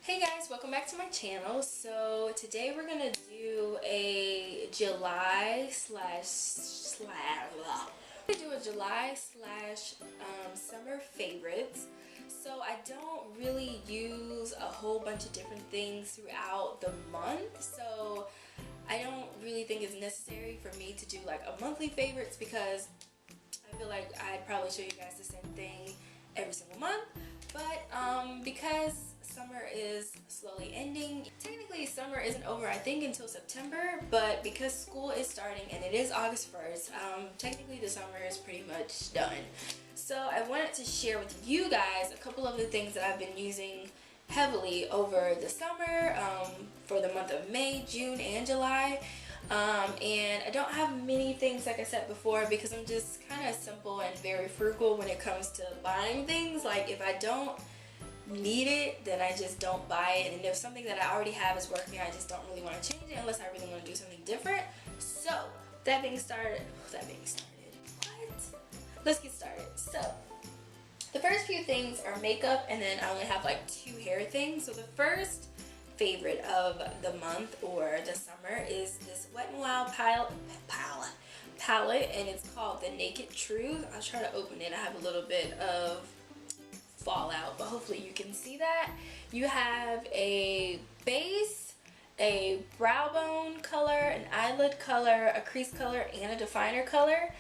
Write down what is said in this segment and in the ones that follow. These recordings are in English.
Hey guys, welcome back to my channel. So today we're gonna do a July slash summer favorites. So I don't really use a whole bunch of different things throughout the month, so I don't really think it's necessary for me to do like a monthly favorites because I feel like I'd probably show you guys the same thing every single month. But because summer is slowly ending, technically summer isn't over I think until September, but because school is starting and it is August 1st, technically the summer is pretty much done. So I wanted to share with you guys a couple of the things that I've been using heavily over the summer, for the month of May, June, and July. And I don't have many things like I said before because I'm just kind of simple and very frugal when it comes to buying things. Like if I don't need it, then I just don't buy it, and if something that I already have is working, I just don't really want to change it unless I really want to do something different. So that being started, what? Let's get started. So the first few things are makeup, and then I only have like 2 hair things. So the first favorite of the month or the summer is this Wet n Wild palette, and it's called The Naked Truth. I'll try to open it. I have a little bit of fallout, but hopefully you can see that. You have a base, a brow bone color, an eyelid color, a crease color, and a definer color.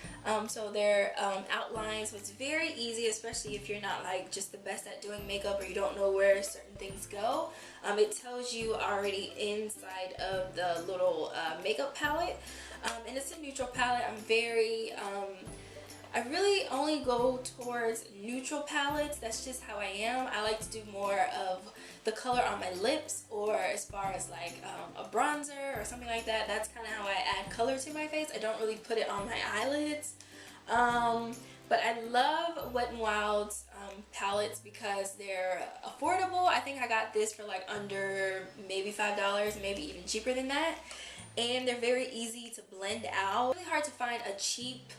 So they're outlined, so it's very easy, especially if you're not like just the best at doing makeup or you don't know where certain things go. It tells you already inside of the little makeup palette, and it's a neutral palette. I really only go towards neutral palettes. That's just how I am. I like to do more of the color on my lips, or as far as like a bronzer or something like that. That's kind of how I add color to my face. I don't really put it on my eyelids. But I love Wet n Wild's palettes because they're affordable. I think I got this for like under maybe $5, maybe even cheaper than that. And they're very easy to blend out. It's really hard to find a cheap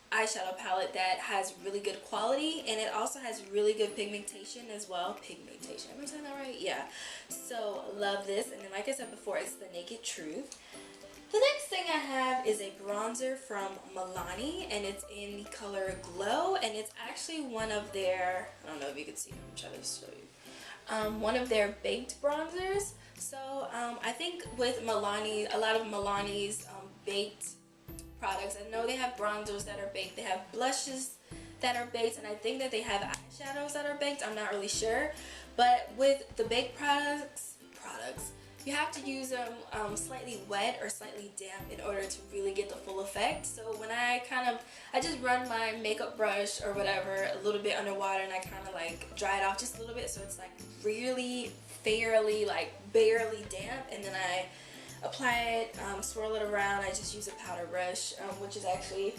eyeshadow palette that has really good quality, and it also has really good pigmentation as well. Pigmentation, am I saying that right? Yeah. So love this. And then like I said before, it's The Naked Truth. The next thing I have is a bronzer from Milani, and it's in the color Glow, and it's actually one of their, I don't know if you can see, I'm trying to show you, one of their baked bronzers. So I think with Milani, a lot of Milani's baked products, I know they have bronzers that are baked, they have blushes that are baked, and I think that they have eyeshadows that are baked. I'm not really sure, but with the baked products you have to use them slightly wet or slightly damp in order to really get the full effect. So when I just run my makeup brush or whatever a little bit underwater, and I kind of like dry it off just a little bit so it's like really fairly, like barely damp, and then I apply it, swirl it around. I just use a powder brush, which is actually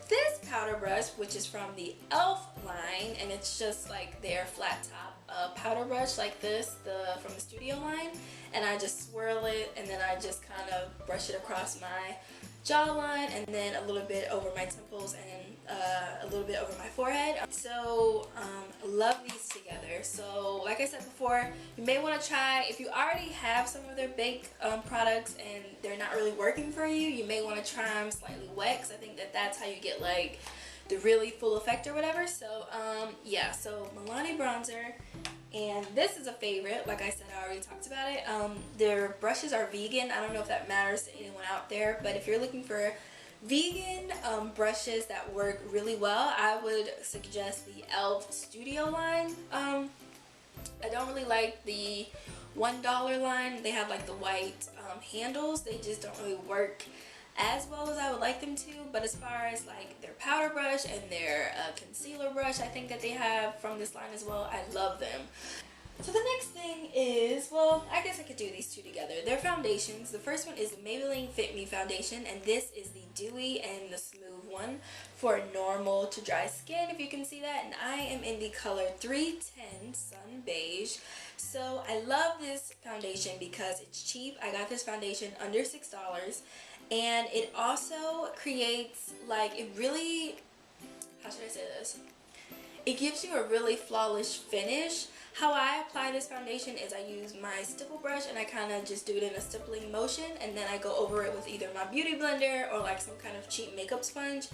this powder brush, which is from the E.L.F line, and it's just like their flat top powder brush like this, from the studio line, and I just swirl it, and then I just kind of brush it across my jawline, and then a little bit over my temples, and a little bit over my forehead. So love these together. So like I said before, you may want to try, if you already have some of their baked products and they're not really working for you, you may want to try them slightly wet, because I think that that's how you get like the really full effect or whatever. So yeah, so Milani bronzer. And this is a favorite. Like I said, I already talked about it. Their brushes are vegan. I don't know if that matters to anyone out there, but if you're looking for vegan brushes that work really well, I would suggest the E.L.F Studio line. I don't really like the $1 line. They have like the white handles. They just don't really work as well as I would like them to. But as far as like their powder brush and their concealer brush, I think that they have from this line as well, I love them. So the next thing is, well, I guess I could do these two together. They're foundations. The first one is the Maybelline Fit Me foundation, and this is the dewy and the smooth one for normal to dry skin, if you can see that. And I am in the color 310 Sun Beige. So I love this foundation because it's cheap. I got this foundation under $6, and it also creates like, it really, how should I say this? It gives you a really flawless finish. How I apply this foundation is I use my stipple brush and I kind of just do it in a stippling motion, and then I go over it with either my beauty blender or like some kind of cheap makeup sponge,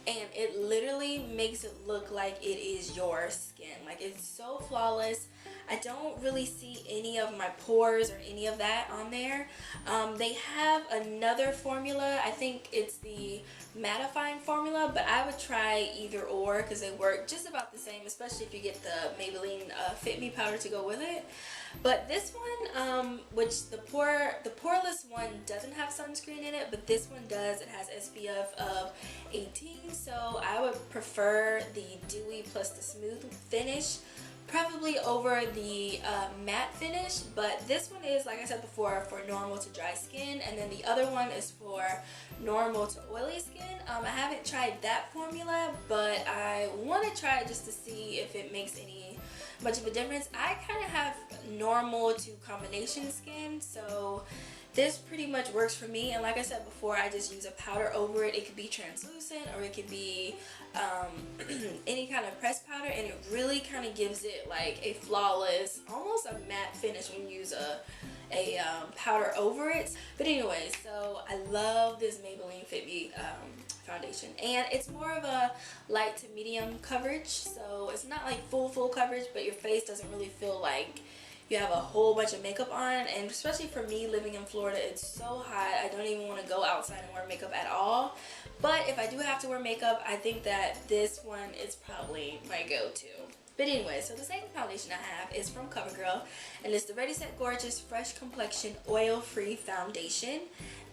and it literally makes it look like it is your skin. Like, it's so flawless. I don't really see any of my pores or any of that on there. They have another formula. I think it's the mattifying formula, but I would try either or because they work just about the same, especially if you get the Maybelline Fit Me powder to go with it. But this one, which the poreless one doesn't have sunscreen in it, but this one does. It has SPF of 18, so I would prefer the dewy plus the smooth finish, probably over the matte finish. But this one is, like I said before, for normal to dry skin, and then the other one is for normal to oily skin. I haven't tried that formula, but I want to try it just to see if it makes much of a difference. I kind of have normal to combination skin, so this pretty much works for me. And like I said before, I just use a powder over it. It could be translucent or it could be any kind of pressed powder, and it really kind of gives it like a flawless, almost a matte finish when you use a powder over it. But anyway, so I love this Maybelline Fit Me foundation, and it's more of a light to medium coverage, so it's not like full coverage, but your face doesn't really feel like you have a whole bunch of makeup on. And especially for me living in Florida, it's so hot, I don't even want to go outside and wear makeup at all. But if I do have to wear makeup, I think that this one is probably my go-to. But anyway, so the second foundation I have is from CoverGirl, and it's the Ready Set Gorgeous Fresh Complexion Oil-Free Foundation.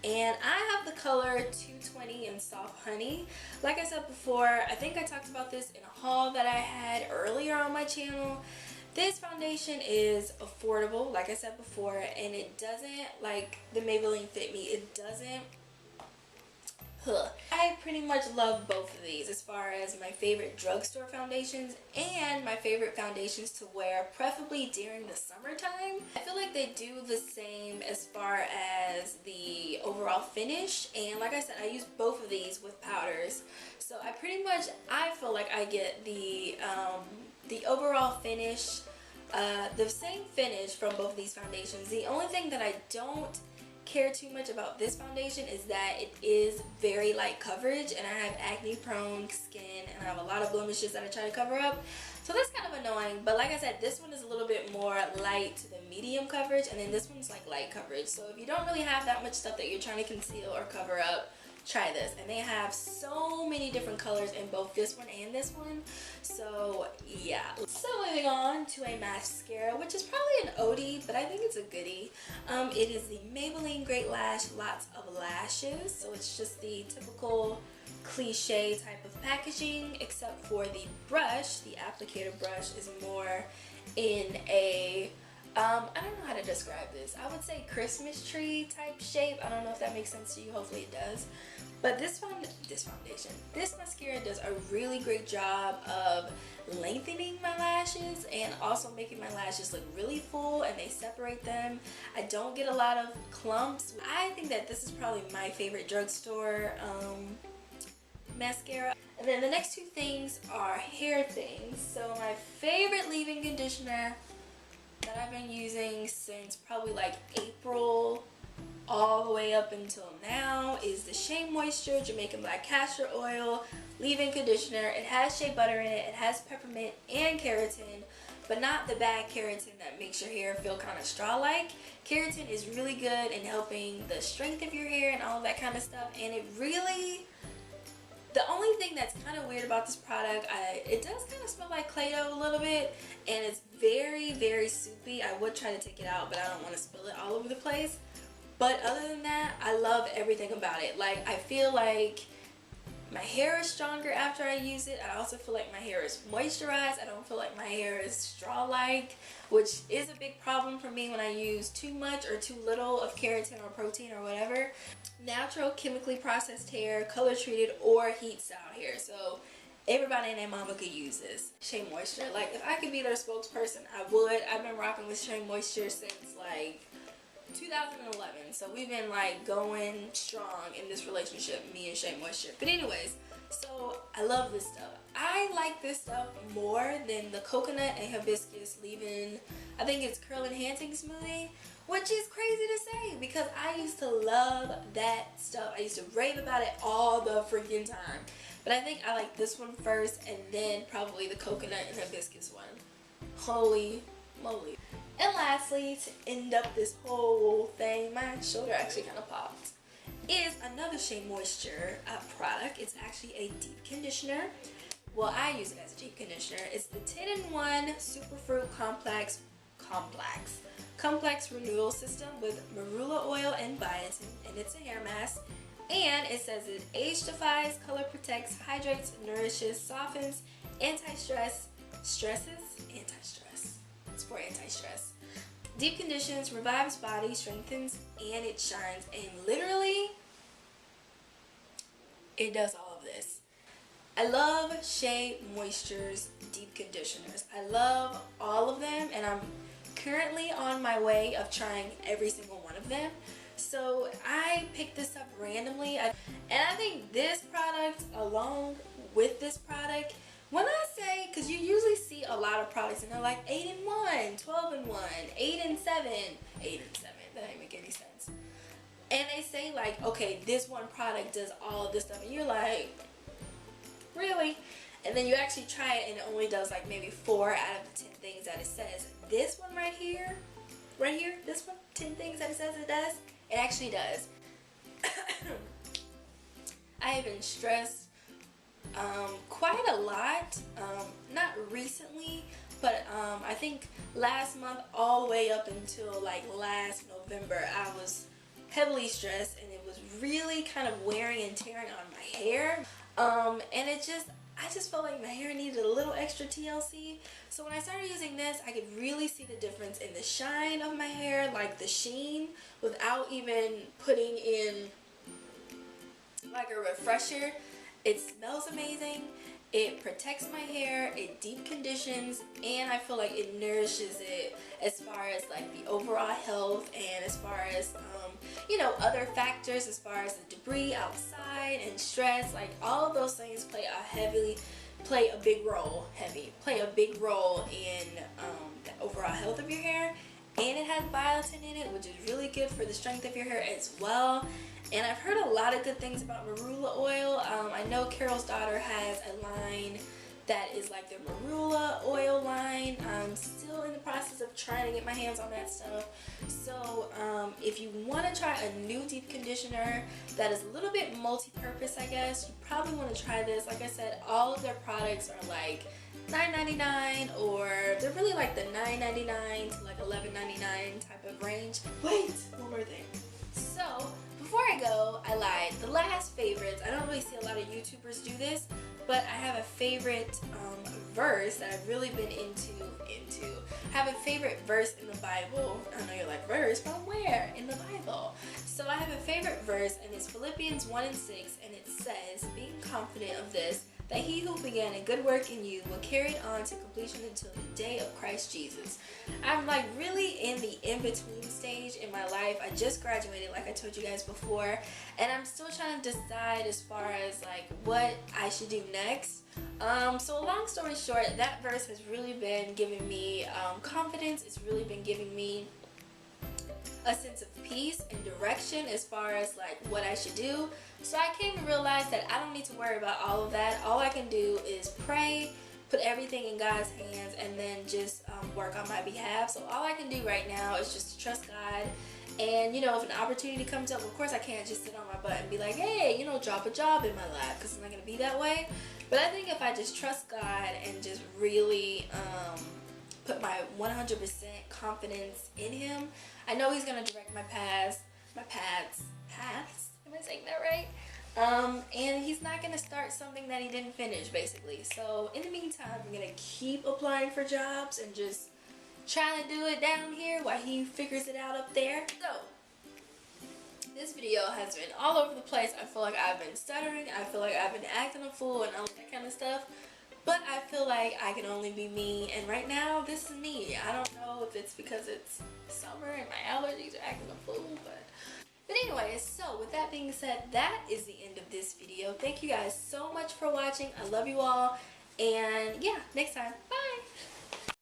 And I have the color 220 in Soft Honey. Like I said before, I think I talked about this in a haul that I had earlier on my channel. This foundation is affordable, like I said before, and it doesn't, like the Maybelline Fit Me, it doesn't, I pretty much love both of these as far as my favorite drugstore foundations and my favorite foundations to wear, preferably during the summertime. I feel like they do the same as far as the overall finish, and like I said, I use both of these with powders. So I pretty much, I feel like I get the overall finish, the same finish from both of these foundations. The only thing that I don't care too much about this foundation is that it is very light coverage, and I have acne prone skin and I have a lot of blemishes that I try to cover up, so that's kind of annoying. But like I said, this one is a little bit more light to the medium coverage, and then this one's like light coverage. So if you don't really have that much stuff that you're trying to conceal or cover up, try this. And they have so many different colors in both this one and this one, so yeah. So moving on to a mascara, which is probably an oldie, but I think it's a goodie. It is the Maybelline Great Lash Lots of Lashes. So it's just the typical cliche type of packaging, except for the brush. The applicator brush is more in a I don't know how to describe this. I would say Christmas tree type shape. I don't know if that makes sense to you. Hopefully it does. But this mascara does a really great job of lengthening my lashes and also making my lashes look really full, and they separate them. I don't get a lot of clumps. I think that this is probably my favorite drugstore mascara. And then the next two things are hair things. So my favorite leave-in conditioner that I've been using since probably like April all the way up until now is the Shea Moisture Jamaican Black Castor Oil leave-in conditioner. It has shea butter in it, it has peppermint and keratin, but not the bad keratin that makes your hair feel kind of straw-like. Keratin is really good in helping the strength of your hair and all that kind of stuff, and it really, the only thing that's kind of weird about this product, it does kind of smell like Play-Doh a little bit, and it's very, very soupy. I would try to take it out, but I don't want to spill it all over the place. But other than that, I love everything about it. Like, I feel like my hair is stronger after I use it. I also feel like my hair is moisturized. I don't feel like my hair is straw-like, which is a big problem for me when I use too much or too little of keratin or protein or whatever. Natural, chemically processed hair, color treated, or heat style hair. So everybody and their mama could use this. Shea Moisture. Like, if I could be their spokesperson, I would. I've been rocking with Shea Moisture since like 2011, so we've been like going strong in this relationship, me and Shea Moisture. But anyways, so I love this stuff. I like this stuff more than the coconut and hibiscus leave-in I think it's Curl Enhancing Smoothie, which is crazy to say because I used to love that stuff. I used to rave about it all the freaking time. But I think I like this one first and then probably the coconut and hibiscus one. Holy moly. And lastly, to end up this whole thing, my shoulder actually kind of popped, is another Shea Moisture product. It's actually a deep conditioner. Well, I use it as a deep conditioner. It's the 10-in-1 Superfruit Complex Renewal System with marula oil and biotin, and it's a hair mask. And it says it age-defies, color protects, hydrates, nourishes, softens, anti-stress. It's for anti-stress. Deep conditions, revives body, strengthens, and it shines. And literally, it does all of this. I love Shea Moisture's deep conditioners. I love all of them, and I'm currently on my way of trying every single one of them. So I picked this up randomly, and I think this product along with this product, when I say, because you usually see a lot of products and they're like 8-in-1, 12-in-1, 8-in-7, 8-in-7, that ain't make any sense. And they say like, okay, this one product does all of this stuff, and you're like, really? And then you actually try it and it only does like maybe 4 out of the 10 things that it says. This one right here, this one, 10 things that it says it does, it actually does. I have been stressed quite a lot, not recently, but I think last month all the way up until like last November, I was heavily stressed and it was really kind of wearing and tearing on my hair. And I just felt like my hair needed a little extra TLC. So when I started using this, I could really see the difference in the shine of my hair, like the sheen, without even putting in like a refresher. It smells amazing, it protects my hair, it deep conditions, and I feel like it nourishes it as far as like the overall health and as far as you know, other factors as far as the debris outside and stress. Like all of those things play a big role in the overall health of your hair. And it has biotin in it, which is really good for the strength of your hair as well. And I've heard a lot of good things about marula oil. I know Carol's daughter has a line that is like the marula oil line. I'm still in the process of trying to get my hands on that stuff. So if you want to try a new deep conditioner that is a little bit multi-purpose, I guess, you probably want to try this. Like I said, all of their products are like $9.99, or they're really like the $9.99 to like $11.99 type of range. Wait, one more thing. So before I go, I lied. The last favorites, I don't really see a lot of YouTubers do this, but I have a favorite verse that I've really been into. I have a favorite verse in the Bible. I know you're like, verse from where? In the Bible. So I have a favorite verse, and it's Philippians 1:6, and it says, being confident of this, that he who began a good work in you will carry it on to completion until the day of Christ Jesus. I'm like really in the in-between stage in my life. I just graduated, like I told you guys before, and I'm still trying to decide as far as like what I should do next. So long story short, that verse has really been giving me confidence. It's really been giving me a sense of peace and direction as far as like what I should do. So I came to realize that I don't need to worry about all of that. All I can do is pray, put everything in God's hands, and then just work on my behalf. So all I can do right now is just to trust God. And you know, if an opportunity comes up, of course I can't just sit on my butt and be like, hey, you know, drop a job in my lap, because it's not going to be that way. But I think if I just trust God and just really put my 100% confidence in Him, I know He's going to direct my paths. Am I saying that right? And He's not going to start something that He didn't finish, basically. So in the meantime, I'm going to keep applying for jobs and just trying to do it down here while He figures it out up there. So this video has been all over the place. I feel like I've been stuttering. I feel like I've been acting a fool and all that kind of stuff. But I feel like I can only be me, and right now, this is me. I don't know if it's because it's summer and my allergies are acting a fool, but anyways, so with that being said, that is the end of this video. Thank you guys so much for watching. I love you all, and yeah, next time. Bye!